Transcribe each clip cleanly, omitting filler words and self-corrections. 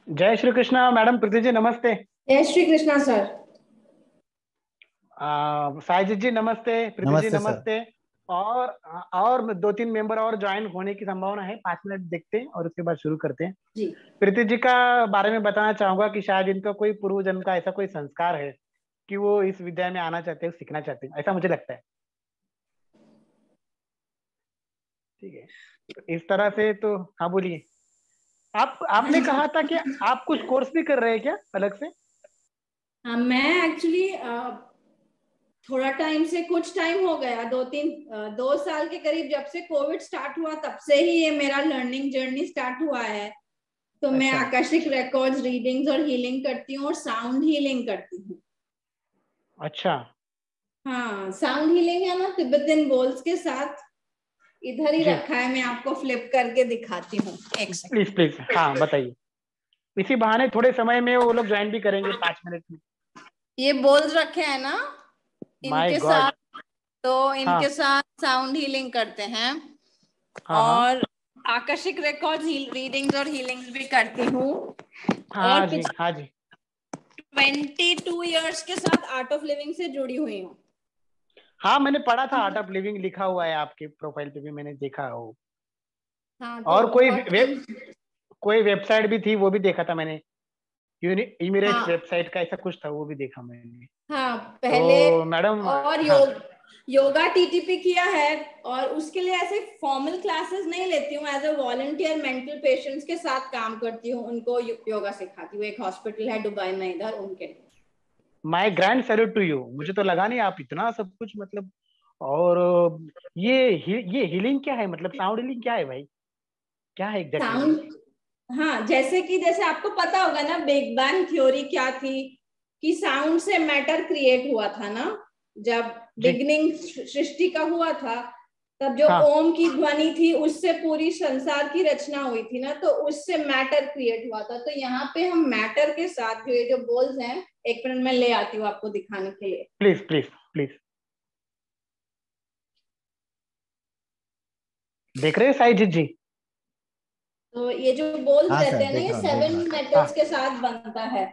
जय श्री कृष्णा मैडम। प्रीति जी नमस्ते। जय श्री कृष्णा सर। साजिद जी नमस्ते। प्रीति जी नमस्ते सर। नमस्ते। और दो तीन मेंबर और ज्वाइन होने की संभावना है। 5 मिनट देखते हैं और उसके बाद शुरू करते हैं। जी प्रीति जी का बारे में बताना चाहूंगा कि शायद इनका कोई पूर्व जन्म का ऐसा कोई संस्कार है कि वो इस विद्या में आना चाहते हैं, सीखना चाहते हैं, ऐसा मुझे लगता है। ठीक है, तो इस तरह से तो हाँ बोलिए। आपने कहा था कि आप कुछ कोर्स भी कर रहे हैं क्या अलग से? हाँ, मैं एक्चुअली थोड़ा टाइम से, कुछ टाइम हो गया, 2 साल के करीब, जब से कोविड स्टार्ट हुआ तब से ही ये मेरा लर्निंग जर्नी स्टार्ट हुआ है। तो मैं अच्छा आकाशिक रिकॉर्ड्स, रीडिंग्स और हीलिंग करती हूँ और साउंड हीलिंग करती हूँ। अच्छा। हाँ, साउंड हीलिंग है ना, तिब्बतन बोल्स के साथ। इधर ही जी रखा है, मैं आपको फ्लिप करके दिखाती हूँ, एक सेकंड। प्लीज प्लीज, हाँ बताइए। इसी बहाने थोड़े समय में वो लोग ज्वाइन भी करेंगे 5 मिनट में। ये बोल्स रखे हैं ना, माय इनके गॉड। साथ, तो इनके हाँ साथ साउंड हीलिंग करते हैं। हाँ हाँ और आकर्षिक रिकॉर्ड्स, रीडिंग्स और हीलिंग्स भी करती हूँ। हाँ और जी हाँ जी। 22 इयर्स के साथ आर्ट ऑफ लिविंग से जुड़ी हुई हूँ। हाँ मैंने पढ़ा था, आर्ट ऑफ लिविंग लिखा हुआ है आपके प्रोफाइल पे भी, मैंने देखा हो। हाँ, तो और बहुत टाइम। कोई वेबसाइट भी थी, वो भी देखा था मैंने। इमिरेट्स हाँ वेबसाइट का ऐसा कुछ था, वो भी देखा मैंने। हाँ, पहले। तो मैडम और हाँ। योगा टीटीपी किया है। और उसके लिए ऐसे फॉर्मल क्लासेस नहीं लेती हूँ, as a volunteer mental patients के साथ काम करती हूँ, उनको योगा सिखाती हूँ। एक हॉस्पिटल है दुबई में, इधर, उनके। My grand salute to you. मुझे तो लगा नहीं आप इतना सब कुछ मतलब। और ये हीलिंग क्या है, मतलब साउंड हीलिंग क्या है भाई? क्या है एग्जैक्टली ये? साउंड, हाँ, जैसे आपको पता होगा ना, बिग बैंग थ्योरी क्या थी, कि साउंड से मैटर क्रिएट हुआ था ना। जब जी बिगनिंग सृष्टि का हुआ था, तब जो हाँ। ओम की ध्वनि थी, उससे पूरी संसार की रचना हुई थी ना, तो उससे मैटर क्रिएट हुआ था। तो यहाँ पे हम मैटर के साथ, जो ये जो बोल्स हैं, एक मिनट में ले आती हूँ आपको दिखाने के लिए। Please please please. देख रहे हैं साईं जी? तो ये जो बोल्स हाँ रहते सर, हैं ना, देख ये रहा हूँ देख 7 रहा हूँ। मेटल्स हाँ। के साथ बनता है।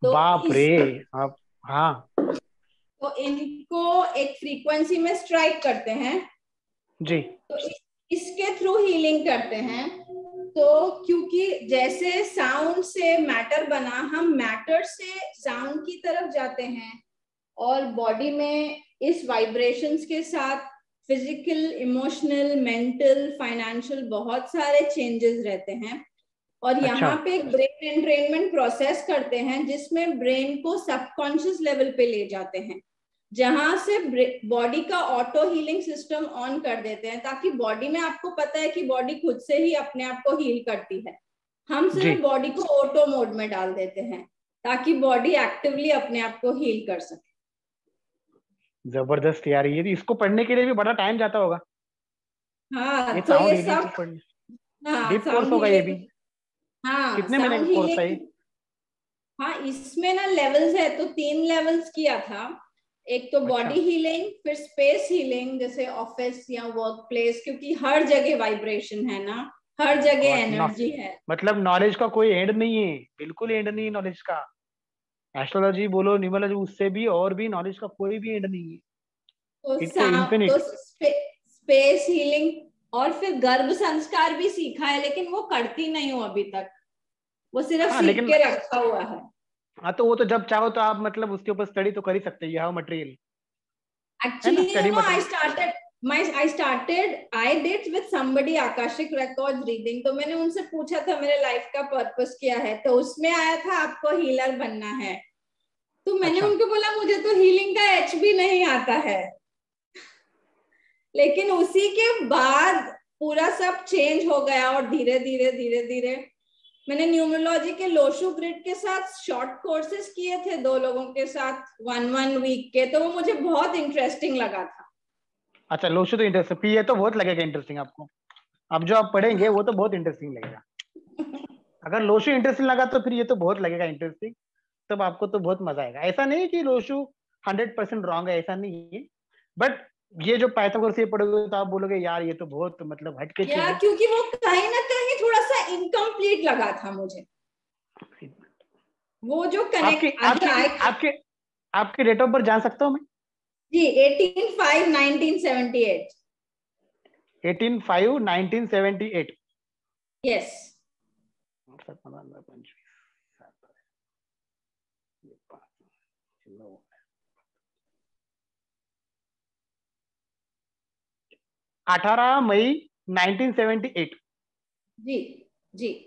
तो बाप रे। इस आप हाँ। तो इनको एक फ्रीक्वेंसी में स्ट्राइक करते हैं। जी तो इसके थ्रू हीलिंग करते हैं। तो क्योंकि जैसे साउंड से मैटर बना, हम मैटर से साउंड की तरफ जाते हैं, और बॉडी में इस वाइब्रेशंस के साथ फिजिकल, इमोशनल, मेंटल, फाइनेंशियल बहुत सारे चेंजेस रहते हैं। और अच्छा यहाँ पे एक ब्रेन एंट्रेनमेंट प्रोसेस करते हैं, जिसमें ब्रेन को सबकॉन्शियस लेवल पे ले जाते हैं, जहां से बॉडी का ऑटो हीलिंग सिस्टम ऑन कर देते हैं, ताकि बॉडी में, आपको पता है कि बॉडी खुद से ही अपने आप को हील करती है। हम जी। सिर्फ बॉडी को ऑटो मोड में डाल देते हैं, ताकि बॉडी एक्टिवली अपने आप को हील कर सके। जबरदस्त यार, ये इसको पढ़ने के लिए भी बड़ा टाइम जाता होगा, ये हाँ, तो साउंड ये हीलिंग को सब, पढ़ने। हाँ, डीप कोर्स साउंड होगा ये भी। हीलिंग। हाँ, कितने महीने का साउंड कोर्स है ये? हीलिंग। हाँ, इसमें ना लेवल्स है, तो 3 लेवल्स किया था। एक तो अच्छा बॉडी हीलिंग, फिर स्पेस हीलिंग, जैसे ऑफिस या वर्क प्लेस, क्योंकि हर जगह वाइब्रेशन है ना, हर जगह गॉड नो। एनर्जी है। मतलब नॉलेज का कोई एंड नहीं है, बिल्कुल एंड नहीं है नॉलेज का। एस्ट्रोलॉजी बोलो, न्यूमरोलॉजी, उससे भी और भी नॉलेज का कोई भी एंड नहीं है। तो इट्स इन्फिनिट। स्पेस हीलिंग, और फिर गर्भ संस्कार भी सीखा है, लेकिन वो करती नहीं हूँ अभी तक, वो सिर्फ हाँ सीख लेकिन, के रखा हुआ है। हाँ तो वो तो जब चाहो तो आप मतलब उसके ऊपर स्टडी तो कर ही सकते हैं, यू हैव मटेरियल, है ना, Actually, study material. I did with somebody Akashic Records reading, तो मैंने उनसे पूछा था मेरे लाइफ का पर्पस क्या है, तो उसमें आया था आपको हीलर बनना है। तो मैंने अच्छा उनको बोला, मुझे तो हीलिंग का एच भी नहीं आता है। लेकिन उसी के बाद पूरा सब चेंज हो गया, और धीरे धीरे धीरे धीरे मैंने न्यूमरोलॉजी के लोशो ग्रिड के साथ शॉर्ट कोर्सेज किए थे, 2 लोगों के साथ, 1 वीक के, तो वो मुझे बहुत इंटरेस्टिंग लगा था। अच्छा, लोशो तो इंटरेस्टिंग, ये तो बहुत लगेगा इंटरेस्टिंग आपको। अब जो आप पढ़ेंगे वो तो बहुत इंटरेस्टिंग लगेगा। अगर लोशो इंटरेस्टिंग लगा तो फिर ये तो बहुत लगेगा इंटरेस्टिंग। तब आपको तो बहुत मजा आएगा। ऐसा नहीं कि लोशो 100% रॉन्ग है, ऐसा नहीं है। बट ये जो पाइथागोरस ये पढ़ोगे तो आप बोलोगे यार ये तो बहुत मतलब हटके चीज या है। क्योंकि वो कहीं ना कहीं थोड़ा सा इनकम्प्लीट लगा था मुझे। वो जो आपकी कनेक्ट आपकी अगर आए। आपके आपके डेट ऑफ बर्थ जान सकता हूँ मैं? जी 18/5/1978। 18/5/1978। यस। 18 मई 1978। जी जी।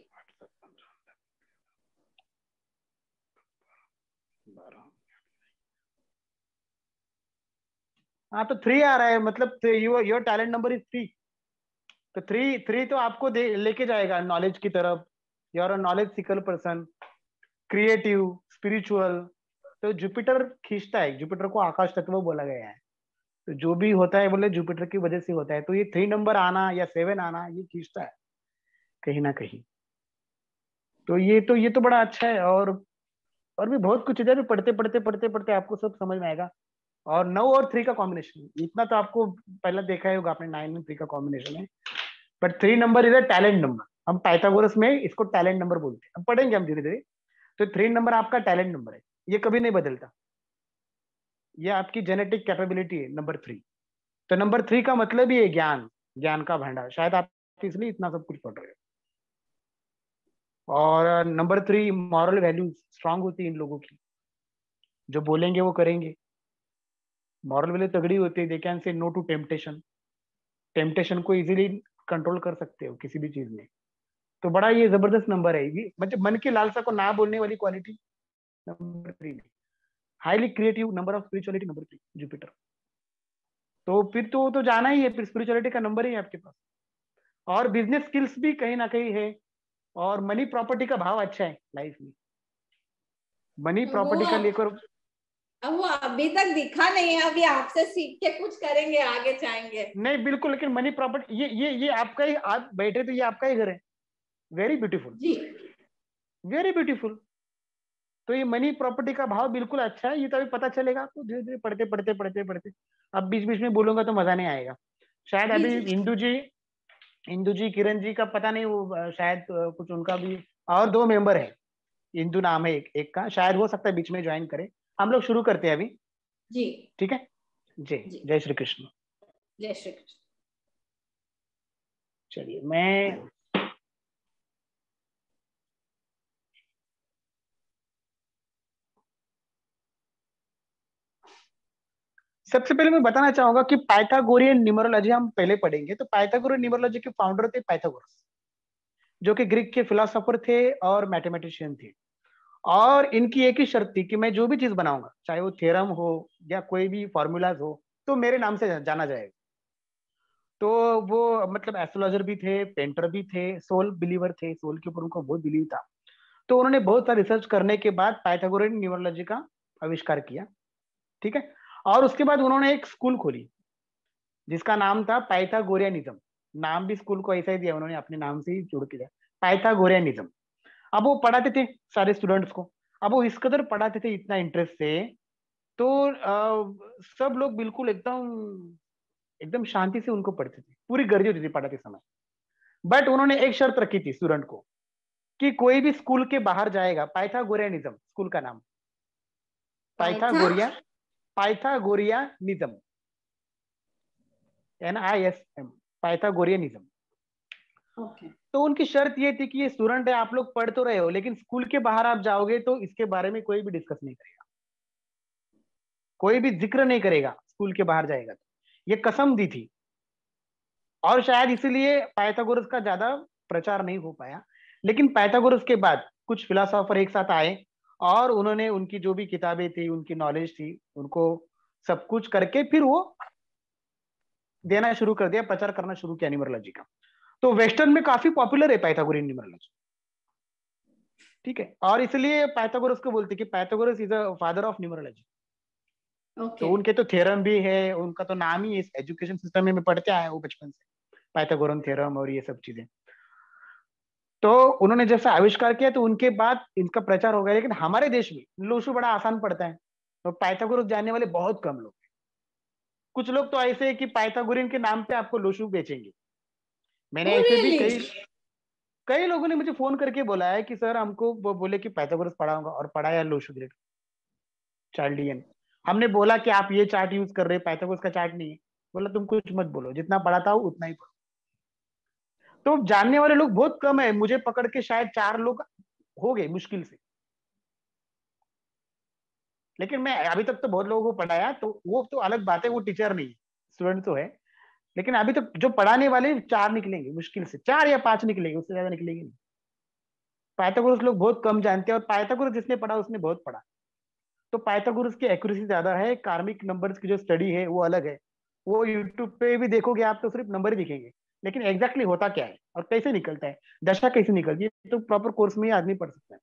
हाँ तो 3 आ रहा है, मतलब योर टैलेंट नंबर इज 3। तो 3 तो आपको लेके जाएगा नॉलेज की तरफ। You are a knowledge seeker person, creative, spiritual. तो जुपिटर खींचता है, जुपिटर को आकाश तत्व बोला गया है। तो जो भी होता है बोले जुपिटर की वजह से होता है। तो ये 3 नंबर आना या 7 आना ये खींचता है कहीं ना कहीं। तो ये तो बड़ा अच्छा है। और भी बहुत कुछ इधर भी पढ़ते पढ़ते पढ़ते पढ़ते आपको सब समझ में आएगा। और 9 और 3 का कॉम्बिनेशन इतना तो आपको पहले देखा ही होगा आपने, 9 और 3 का कॉम्बिनेशन है। But 3 number is a talent number. हम पाइथागोरस में इसको टैलेंट नंबर बोलते हैं, अब पढ़ेंगे हम धीरे धीरे। तो 3 नंबर आपका टैलेंट नंबर है, ये कभी नहीं बदलता। ये आपकी जेनेटिक कैपेबिलिटी है नंबर 3। तो नंबर 3 का मतलब ही है ज्ञान, ज्ञान का भंडार। शायद आप इसलिए इतना सब कुछ पढ़ रहे हो। और नंबर 3 मॉरल वैल्यूज स्ट्रांग होती है इन लोगों की, जो बोलेंगे वो करेंगे। मॉरल वैल्यू तगड़ी होती है। They can say no to temptation, temptation को इजीली कंट्रोल कर सकते हो किसी भी चीज में। तो बड़ा ये जबरदस्त नंबर है ये, मतलब मन की लालसा को ना बोलने वाली क्वालिटी नंबर 3 में। Highly creative number of spirituality number 3 Jupiter. तो फिर तो जाना ही है, फिर स्पिरिचुअलिटी का नंबर ही है आपके पास। और बिजनेस स्किल्स भी कहीं ना कहीं है। और मनी प्रॉपर्टी का भाव अच्छा है लाइफ में। मनी वो प्रॉपर्टी का लेकर। अब वो अभी तक दिखा नहीं है, अभी आपसे सीख के कुछ करेंगे, आगे जाएंगे। नहीं बिल्कुल, लेकिन मनी प्रॉपर्टी ये आपका ही, आप बैठे तो ये आपका ही घर है। वेरी ब्यूटीफुल, जी वेरी ब्यूटीफुल। तो ये मनी प्रॉपर्टी का भाव बिल्कुल अच्छा है। ये तो अभी पता चलेगा आपको धीरे धीरे पढ़ते पढ़ते पढ़ते पढ़ते। अब बीच बीच में बोलूंगा तो मजा नहीं आएगा। शायद जी अभी जी। इंदू जी किरण जी का पता नहीं, वो शायद कुछ उनका भी और 2 मेंबर है। इंदू नाम है एक का, शायद हो सकता है बीच में ज्वाइन करे। हम लोग शुरू करते हैं अभी। जी ठीक है। जय जी। जय श्री कृष्ण। जय श्री कृष्ण। चलिए मैं सबसे पहले मैं बताना चाहूंगा कि पाइथागोरियन न्यूमरोलॉजी हम पहले पढ़ेंगे। तो पाइथागोरियन न्यूमरोलॉजी के फाउंडर थे पाइथागोरस, जो कि ग्रीक के फिलोसोफर थे और मैथमेटिशियन थे। और इनकी एक ही शर्त थी कि मैं जो भी चीज बनाऊंगा, चाहे वो थ्योरम हो या कोई भी फॉर्मूलाज हो, तो मेरे नाम से जाना जाएगा। तो वो मतलब एस्ट्रोलॉजर भी थे, पेंटर भी थे, सोल बिलीवर थे, सोल के ऊपर उनको बहुत बिलीव था। तो उन्होंने बहुत सारा रिसर्च करने के बाद पाइथागोरियन न्यूमरोलॉजी का आविष्कार किया। ठीक है। और उसके बाद उन्होंने एक स्कूल खोली जिसका नाम था पाइथागोरियनिज्म। नाम भी स्कूल को ऐसा ही दिया उन्होंने, अपने नाम से ही जोड़ के दिया, पाइथागोरियनिज्म। अब वो पढ़ाते थे सारे स्टूडेंट्स को। अब वो इस कदर पढ़ाते थे इतना इंटरेस्ट से, तो सब लोग बिल्कुल एकदम एकदम शांति से उनको पढ़ते थे, पूरी गर्दी होती थी पढ़ाते समय। बट उन्होंने एक शर्त रखी थी स्टूडेंट को कि कोई भी स्कूल के बाहर जाएगा, पाइथागोरियनिज्म स्कूल का नाम, पाइथा। पाइथागोरिया, पाइथागोरियनिज्म, NISM, पाइथागोरियनिज्म। ओके। तो उनकी शर्त ये थी कि ये स्टूडेंट है, आप लोग पढ़ तो रहे हो, लेकिन स्कूल के बाहर आप जाओगे तो इसके बारे में कोई भी डिस्कस नहीं करेगा, कोई भी जिक्र नहीं करेगा स्कूल के बाहर जाएगा तो। ये कसम दी थी। और शायद इसीलिए पाइथागोरस का ज्यादा प्रचार नहीं हो पाया। लेकिन पाइथागोरस के बाद कुछ फिलोसोफर एक साथ आए और उन्होंने उनकी जो भी किताबें थी, उनकी नॉलेज थी, उनको सब कुछ करके फिर वो देना शुरू कर दिया, प्रचार करना शुरू किया न्यूमरोलॉजी का। तो वेस्टर्न में काफी पॉपुलर है पाइथागोरियन न्यूमरोलॉजी। ठीक है। और इसलिए पाइथागोरस को बोलते हैं कि Pythagoras is a father of numerology. तो ओके। उनके तो थ्योरम भी है, उनका तो नाम ही इस एजुकेशन सिस्टम में पढ़ते आए वो बचपन से, पाइथागोरन थ्योरम और ये सब चीजें। तो उन्होंने जैसा आविष्कार किया तो उनके बाद इनका प्रचार हो गया। लेकिन हमारे देश में लोशु बड़ा आसान पड़ता है, तो पाइथागोरस जानने वाले बहुत कम लोग हैं। कुछ लोग तो ऐसे है कि पाइथागोरियन के नाम पे आपको लोशु बेचेंगे। मैंने ओ ऐसे भी रियली? कई कई लोगों ने मुझे फोन करके बोला है कि सर हमको वो बोले कि पाइथागोरस पढ़ाऊंगा और पढ़ाया लोशो ग्रेड चार्लियन। हमने बोला कि आप ये चार्ट यूज कर रहे हैं, पाइथागोरस का चार्ट नहीं है। बोला तुम कुछ मत बोलो, जितना पढ़ाता हूँ उतना ही पढ़ो। तो जानने वाले लोग बहुत कम है, मुझे पकड़ के शायद 4 लोग हो गए मुश्किल से। लेकिन मैं अभी तक तो बहुत लोगों को पढ़ाया, तो वो तो अलग बात है, वो टीचर नहीं, स्टूडेंट तो है। लेकिन अभी तक जो पढ़ाने वाले 4 निकलेंगे मुश्किल से, 4 या 5 निकलेंगे, उससे ज्यादा निकलेंगे नहीं। पाइथागोरस लोग बहुत कम जानते हैं, और पाइथागोरस जिसने पढ़ा उसने बहुत पढ़ा। तो पाइथागोरस की एक्यूरेसी ज्यादा है। कार्मिक नंबर्स की जो स्टडी है वो अलग है। वो यूट्यूब पे भी देखोगे आप तो सिर्फ नंबर ही दिखेंगे, लेकिन एग्जैक्टली होता क्या है और कैसे निकलता है, दशा कैसे निकलती है, तो प्रॉपर कोर्स में ही आदमी पढ़ सकता है।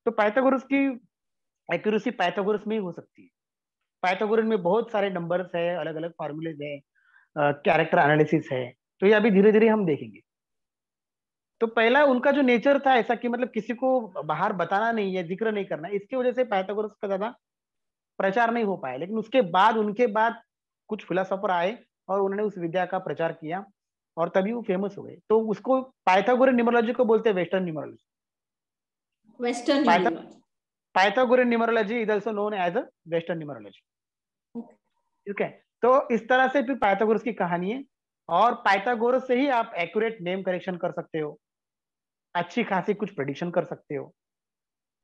तो पाइथागोरस की एक्यूरेसी पाइथागोरस में ही हो सकती है। पाइथागोरस में बहुत सारे नंबर्स है, अलग अलग फॉर्मूलेज है, कैरेक्टर एनालिसिस है। तो ये अभी धीरे धीरे हम देखेंगे। तो पहला उनका जो नेचर था ऐसा कि मतलब किसी को बाहर बताना नहीं है, जिक्र नहीं करना, इसकी वजह से पाइथागोरस का ज्यादा प्रचार नहीं हो पाया। लेकिन उसके बाद उनके बाद कुछ फिलोसोफर आए और उन्होंने उस विद्या का प्रचार किया, और तभी वो फेमस हो गए। तो उसको पाइथागोरन न्यूमरोलॉजी को बोलते हैं western numerology. Western numerology. Pythagorean numerology is also known as a western numerology. ठीक है। तो इस तरह से फिर पाइथागोरस की कहानी है। और पाइथागोरस से ही आप एक्यूरेट नेम करेक्शन कर सकते हो, अच्छी खासी कुछ प्रेडिक्शन कर सकते हो।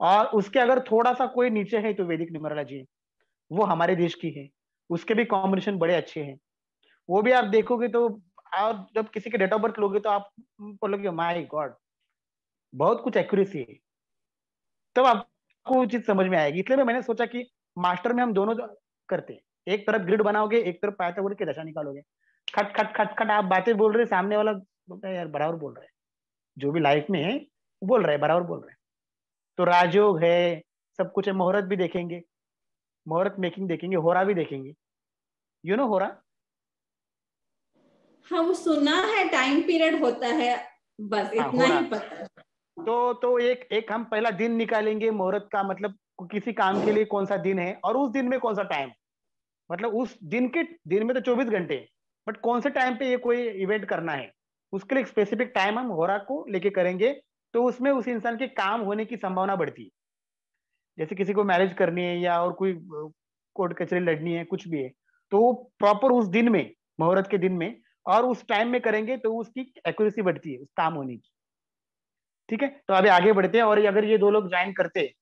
और उसके अगर थोड़ा सा कोई नीचे है तो वैदिक न्यूमरोलॉजी, वो हमारे देश की है, उसके भी कॉम्बिनेशन बड़े अच्छे हैं। वो भी आप देखोगे तो, आप जब किसी के डेट ऑफ बर्थ लोगे तो आप बोलोगे माय गॉड, बहुत कुछ एक्यूरेसी है। तब आपको चीज समझ में आएगी। इसलिए मैंने सोचा कि मास्टर में हम दोनों करते हैं, एक तरफ ग्रिड बनाओगे, एक तरफ पाइथागोरस की दशा निकालोगे। खट खट खट खट आप बातें बोल रहे, सामने वाला बोलता है यार बराबर बोल रहा है, जो भी लाइफ में है बोल रहा है, बराबर बोल रहा है। तो राजयोग है, सब कुछ है। मुहूर्त भी देखेंगे, मुहूर्त मेकिंग देखेंगे, होरा भी देखेंगे। यू नो होरा? हाँ वो सुना है, टाइम पीरियड होता है, बस हाँ इतना होरा। ही पता है। तो एक एक हम पहला दिन निकालेंगे मुहूर्त का, मतलब किसी काम के लिए कौन सा दिन है और उस दिन में कौन सा टाइम। मतलब उस दिन के, दिन में तो 24 घंटे हैं, बट कौन से टाइम पे ये कोई इवेंट करना है, उसके लिए एक स्पेसिफिक टाइम हम होरा को लेके करेंगे। तो उसमें उस इंसान के काम होने की संभावना बढ़ती है। जैसे किसी को मैरिज करनी है या और कोई कोर्ट कचहरी लड़नी है, कुछ भी है, तो वो प्रॉपर उस दिन में, मुहूर्त के दिन में और उस टाइम में करेंगे तो उसकी एक्यूरेसी बढ़ती है उस काम होने की। ठीक है। तो अभी आगे बढ़ते हैं। और अगर ये 2 लोग ज्वाइन करते,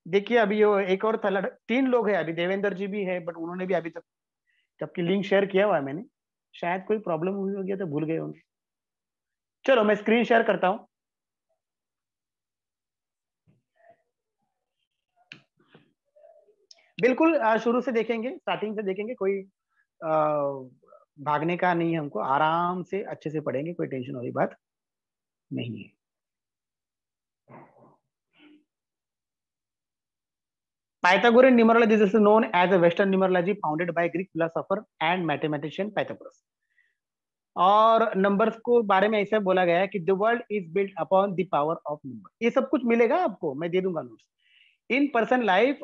देखिए अभी ये एक और था 3 लोग हैं अभी, देवेंद्र जी भी है, बट उन्होंने भी अभी तक, जबकि लिंक शेयर किया हुआ है मैंने, शायद कोई प्रॉब्लम हुई होगी तो भूल गए होंगे। चलो मैं स्क्रीन शेयर करता हूँ। बिल्कुल शुरू से देखेंगे, स्टार्टिंग से देखेंगे, कोई भागने का नहीं है, हमको आराम से अच्छे से पढ़ेंगे, कोई टेंशन वाली बात नहीं है। Pythagorean numerology is also known as a Western numerology founded by Greek philosopher and mathematician Pythagoras. और नंबर्स को बारे में ऐसा बोला गया है कि the world is built upon the power of number. ये सब कुछ मिलेगा आपको, मैं दे दूंगा notes. In person life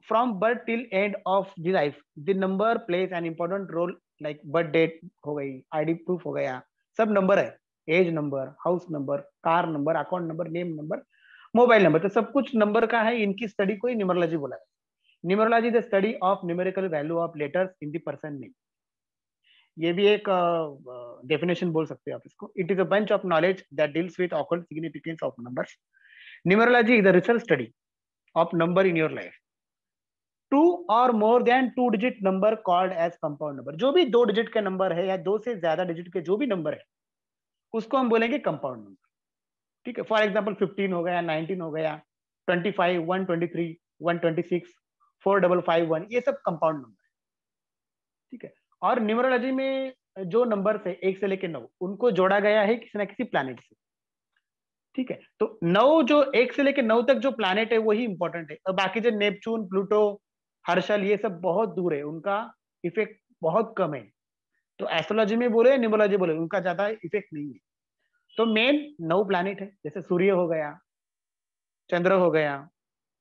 from birth till end of the life the number plays an important role, like birth date हो गई, आईडी प्रूफ हो गया, सब नंबर है। Age number, house number, car number, account number, name number, mobile number, तो सब कुछ number का है। इनकी स्टडी को ही न्यूमरोलॉजी बोला है। Numerology the study of numerical value of letters in the person name. ये भी एक डेफिनेशन बोल सकते हैं आप इसको। It is a bunch of knowledge that deals with occult significance of numbers. Numerology is the research study of number in your life. Two और more than 2 digit number called as compound number. जो भी 2 digit के number है या 2 से ज्यादा digit के जो भी नंबर है उसको हम बोलेंगे कंपाउंड नंबर। ठीक है। फॉर एग्जाम्पल 15 हो गया, 19 हो गया, 25, 123, 126, 4551, ये सब कंपाउंड नंबर है। ठीक है। और न्यूमरोलॉजी में जो नंबर है 1 से लेकर 9, उनको जोड़ा गया है किसी ना किसी प्लैनेट से। ठीक है। तो 9, जो 1 से लेकर 9 तक जो प्लैनेट है वही इंपॉर्टेंट है, और बाकी जो नेपच्यून, प्लूटो, हर्षल, ये सब बहुत दूर है, उनका इफेक्ट बहुत कम है। तो एस्ट्रोलॉजी में बोले, न्यूमरोलॉजी बोले, उनका ज्यादा इफेक्ट नहीं है। तो मेन 9 प्लैनेट है, जैसे सूर्य हो गया, चंद्र हो गया,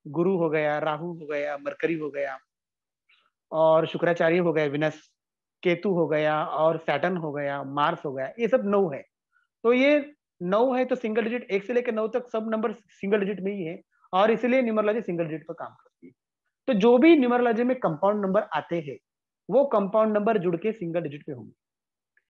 गुरु हो गया, राहु हो गया, मरकरी हो गया, और शुक्राचार्य हो गया, विनस, केतु हो गया, और सैटर्न हो गया, मार्स हो गया, ये सब 9 है। तो ये 9 है तो सिंगल डिजिट 1 से लेकर 9 तक सब नंबर सिंगल डिजिट में ही है, और इसलिए न्यूमरोलॉजी सिंगल डिजिट पर काम करती है। तो जो भी न्यूमरोलॉजी में कंपाउंड नंबर आते हैं वो कंपाउंड नंबर जुड़ के सिंगल डिजिट पे होंगे।